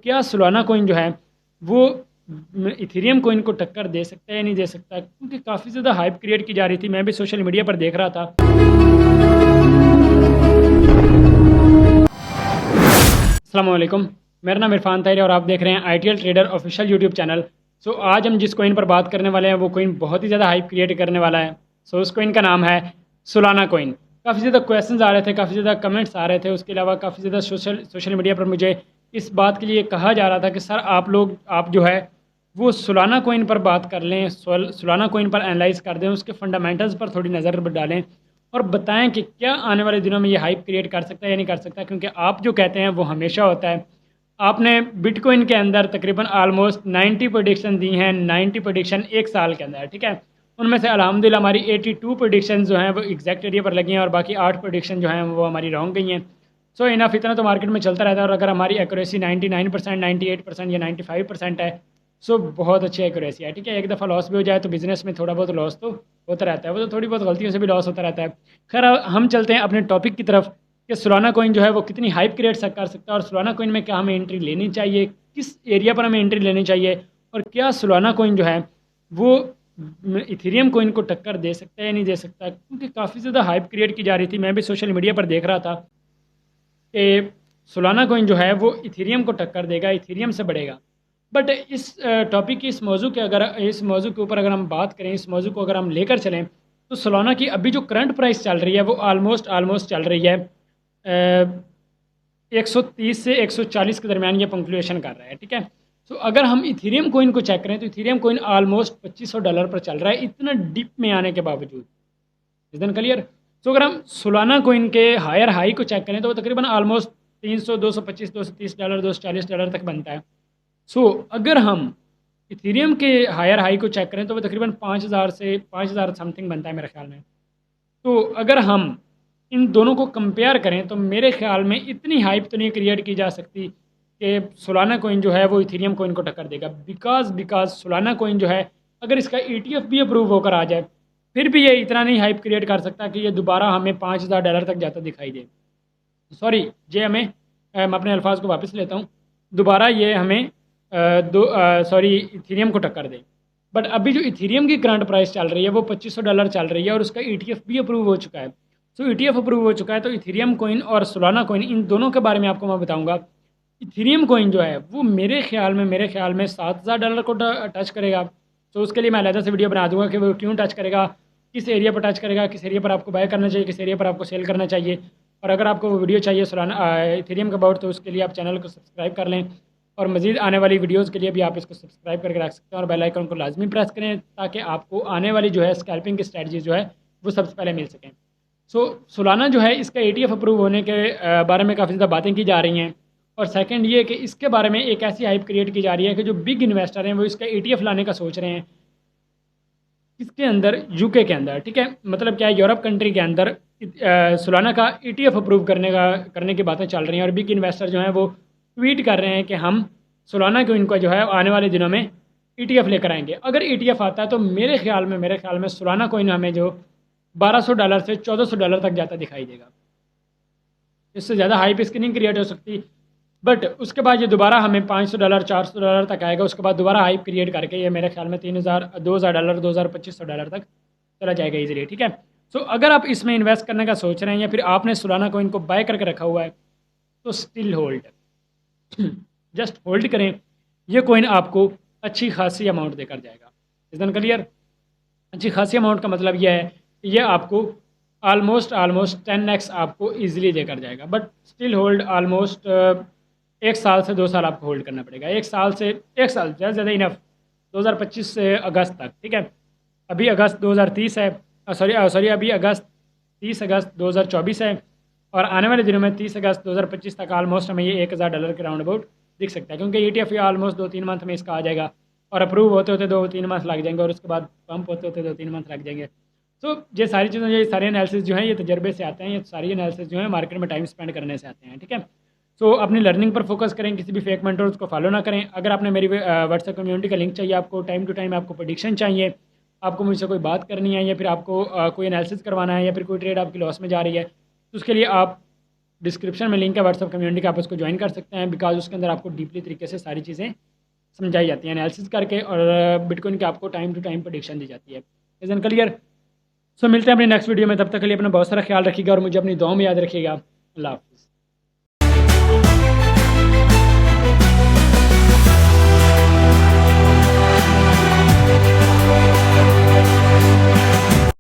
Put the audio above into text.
क्या Solana coin जो है वो इथेरियम कोइन को टक्कर दे सकता है या नहीं दे सकता, क्योंकि काफ़ी ज़्यादा हाइप क्रिएट की जा रही थी। मैं भी सोशल मीडिया पर देख रहा था। अस्सलाम वालेकुम, मेरा नाम इरफान ताहिर है और आप देख रहे हैं ITL trader official YouTube channel. आज हम जिस कोइन पर बात करने वाले हैं वो कोइन बहुत ही ज़्यादा हाइप क्रिएट करने वाला है। उस कोइन का नाम है सोलाना कोइन। काफ़ी ज़्यादा क्वेश्चंस आ रहे थे, काफ़ी ज़्यादा कमेंट्स आ रहे थे। उसके अलावा काफ़ी ज़्यादा सोशल मीडिया पर मुझे इस बात के लिए कहा जा रहा था कि सर आप जो है वो सोलाना कोइन पर बात कर लें, सोलाना कोइन पर एनालाइज कर दें, उसके फंडामेंटल्स पर थोड़ी नज़र डालें और बताएं कि क्या आने वाले दिनों में ये हाइप क्रिएट कर सकता है या नहीं कर सकता। क्योंकि आप जो कहते हैं वो हमेशा होता है। आपने बिटकॉइन के अंदर तकरीबन आलमोस्ट 90 प्रेडिक्शन दी हैं, 90 प्रेडिक्शन एक साल के अंदर, ठीक है। उनमें से अल्हम्दुलिल्लाह हमारी 82 प्रेडिक्शन जो हैं वो एग्जैक्ट एरिया पर लगी हैं और बाकी 8 प्रेडिक्शन जो हैं वो हमारी रॉन्ग गई हैं। सो इनफ, इतना तो मार्केट में चलता रहता है। और अगर हमारी एक्यूरेसी 99%, 98% या 95% है, सो बहुत अच्छी एक्यूरेसी है, ठीक है। एक दफ़ा लॉस भी हो जाए तो बिज़नेस में थोड़ा बहुत लॉस तो होता रहता है, वो तो थोड़ी बहुत गलतियों से भी लॉस होता रहता है। खैर, हम चलते हैं अपने टॉपिक की तरफ कि सोलाना कोइन जो है वो कितनी हाइप क्रिएट कर सकता है और सोलाना कोइन में क्या हमें एंट्री लेनी चाहिए, किस एरिया पर हमें एंट्री लेनी चाहिए, और क्या सोलाना कोइन जो है वो इथेरियम कोइन को टक्कर दे सकता है या नहीं दे सकता, क्योंकि काफ़ी ज़्यादा हाइप क्रिएट की जा रही थी। मैं भी सोशल मीडिया पर देख रहा था कि सोलाना कोइन जो है वो इथेरियम को टक्कर देगा, इथेरियम से बढ़ेगा। बट इस टॉपिक की इस मौजू के ऊपर अगर हम बात करें, इस मौजू को अगर हम लेकर चलें, तो सोलाना की अभी जो करंट प्राइस चल रही है वो आलमोस्ट चल रही है 130 से 140 के दरमियान ये पंक्चुएशन कर रहा है, ठीक है। तो अगर हम इथेरियम कोइन को चेक करें तो इथेरियम कोइन आलमोस्ट $2500 पर चल रहा है, इतना डिप में आने के बावजूद। इस दिन क्लियर। तो अगर हम सोलाना कोइन के हायर हाई को चेक करें तो वो तकरीबन आलमोस्ट 300, 225, $230, $240 तक बनता है। अगर हम इथेरियम के हायर हाई को चेक करें तो वो तकरीबन 5000 से 5000 समथिंग बनता है मेरे ख्याल में। तो अगर हम इन दोनों को कंपेयर करें तो मेरे ख्याल में इतनी हाइप तो नहीं क्रिएट की जा सकती कि सोलाना कोइन जो है वो इथेरियम कोइन को टक्कर देगा। बिकॉज सोलाना कोइन जो है अगर इसका ETF भी अप्रूव होकर आ जाए फिर भी ये इतना नहीं हाइप क्रिएट कर सकता कि ये दोबारा हमें $5000 तक जाता दिखाई दे। सॉरी, ये हमें मैं अपने अल्फाज को वापस लेता हूँ, दोबारा ये हमें इथेरियम को टक्कर दे। बट अभी जो इथेरियम की करंट प्राइस चल रही है वो $2500 चल रही है और उसका ETF भी अप्रूव हो चुका है। ETF अप्रूव हो चुका है तो इथेरियम कोइन और सोलाना कोइन, इन दोनों के बारे में आपको मैं बताऊंगा। इथेरियम कोइन जो है वो मेरे ख्याल में $7000 को टच करेगा। तो उसके लिए मैं अलग से वीडियो बना दूंगा कि वो क्यों टच करेगा, किस एरिया पर टच करेगा, किस एरिया पर आपको बाय करना चाहिए, किस एरिया पर आपको सेल करना चाहिए। और अगर आपको वो वीडियो चाहिए सोलाना इथेरियम का अबाउट, तो उसके लिए आप चैनल को सब्सक्राइब कर लें और मज़ीद आने वाली वीडियोज़ के लिए भी आप इसको सब्सक्राइब करके रख सकते हैं और बेल आइकन को लाजमी प्रेस करें ताकि आपको आने वाली जो है स्कैल्पिंग की स्ट्रैटेजी जो है वो सबसे पहले मिल सकें। सोलाना जो है इसका ETF अप्रूव होने के बारे में काफ़ी ज़्यादा बातें की जा रही हैं। और सेकंड ये कि इसके बारे में एक ऐसी हाइप क्रिएट की जा रही है कि जो बिग इन्वेस्टर हैं वो इसका ETF लाने का सोच रहे हैं। इसके अंदर UK के अंदर, ठीक है, मतलब क्या है, यूरोप कंट्री के अंदर सोलाना का ETF अप्रूव करने की बातें चल रही हैं। और बिग इन्वेस्टर जो हैं वो ट्वीट कर रहे हैं कि हम सोलाना को इनको जो है आने वाले दिनों में ETF लेकर आएंगे। अगर ETF आता है तो मेरे ख्याल में सोलाना कोइन हमें जो $1200 से $1400 तक जाता दिखाई देगा। इससे ज़्यादा हाइप इसकी नहीं क्रिएट हो सकती। बट उसके बाद ये दोबारा हमें $500, $400 तक आएगा। उसके बाद दोबारा हाइप क्रिएट करके ये मेरे ख्याल में $3000, $2000, $2500 तक चला जाएगा इजीली, ठीक है। अगर आप इसमें इन्वेस्ट करने का सोच रहे हैं या फिर आपने सोलाना को इनको बाय करके रखा हुआ है तो स्टिल होल्ड, जस्ट होल्ड करें। ये कोइन आपको अच्छी खासी अमाउंट देकर जाएगा। इस दिन क्लियर। अच्छी खासी अमाउंट का मतलब यह है कि ये आपको आलमोस्ट 10x आपको ईजिली देकर जाएगा। बट स्टिल होल्ड ऑलमोस्ट 1 साल से 2 साल आपको होल्ड करना पड़ेगा। 1 साल ज़्यादा ज़्यादा इनफ, 2025 से अगस्त तक, ठीक है। अभी अगस्त 2030 है, अभी अगस्त 30 अगस्त 2024 है और आने वाले दिनों में 30 अगस्त 2025 तक ऑलमोस्ट हमें ये $1000 के राउंड अबाउट दिख सकता है। क्योंकि ETF ऑलमोस्ट 2-3 मंथ में इसका आ जाएगा और अप्रूव होते होते 2-3 मंथ लग जाएंगे और उसके बाद पंप होते होते 2-3 मंथ लग जाएंगे। ये सारी चीज़ें, ये सारे एनालिसिस जो हैं ये तजर्बे से आते हैं, ये सारी एनालिसिस जो है मार्केट में टाइम स्पेंड करने से आते हैं, ठीक है। अपनी लर्निंग पर फोकस करें, किसी भी फेक मेंटर्स को फॉलो ना करें। अगर आपने मेरी व्हाट्सएप कम्युनिटी का लिंक चाहिए, आपको टाइम टू टाइम आपको प्रेडिक्शन चाहिए, आपको मुझसे कोई बात करनी है या फिर आपको कोई एनालिसिस करवाना है या फिर कोई ट्रेड आपकी लॉस में जा रही है, तो उसके लिए आप डिस्क्रिप्शन में लिंक है व्हाट्सअप कम्युनिटी का, आप उसको ज्वाइन कर सकते हैं, बिकॉज उसके अंदर आपको डीपली तरीके से सारी चीज़ें समझाई जाती हैं एनालिसिस करके, और बिटकॉइन की आपको टाइम टू टाइम प्रेडिक्शन दी जाती है। Is an clear? सो मिलते हैं अपनी नेक्स्ट वीडियो में, तब तक के लिए अपना बहुत सारा ख्याल रखिएगा और मुझे अपनी दुआ में याद रखिएगा। अल्लाह हाफ़िज़।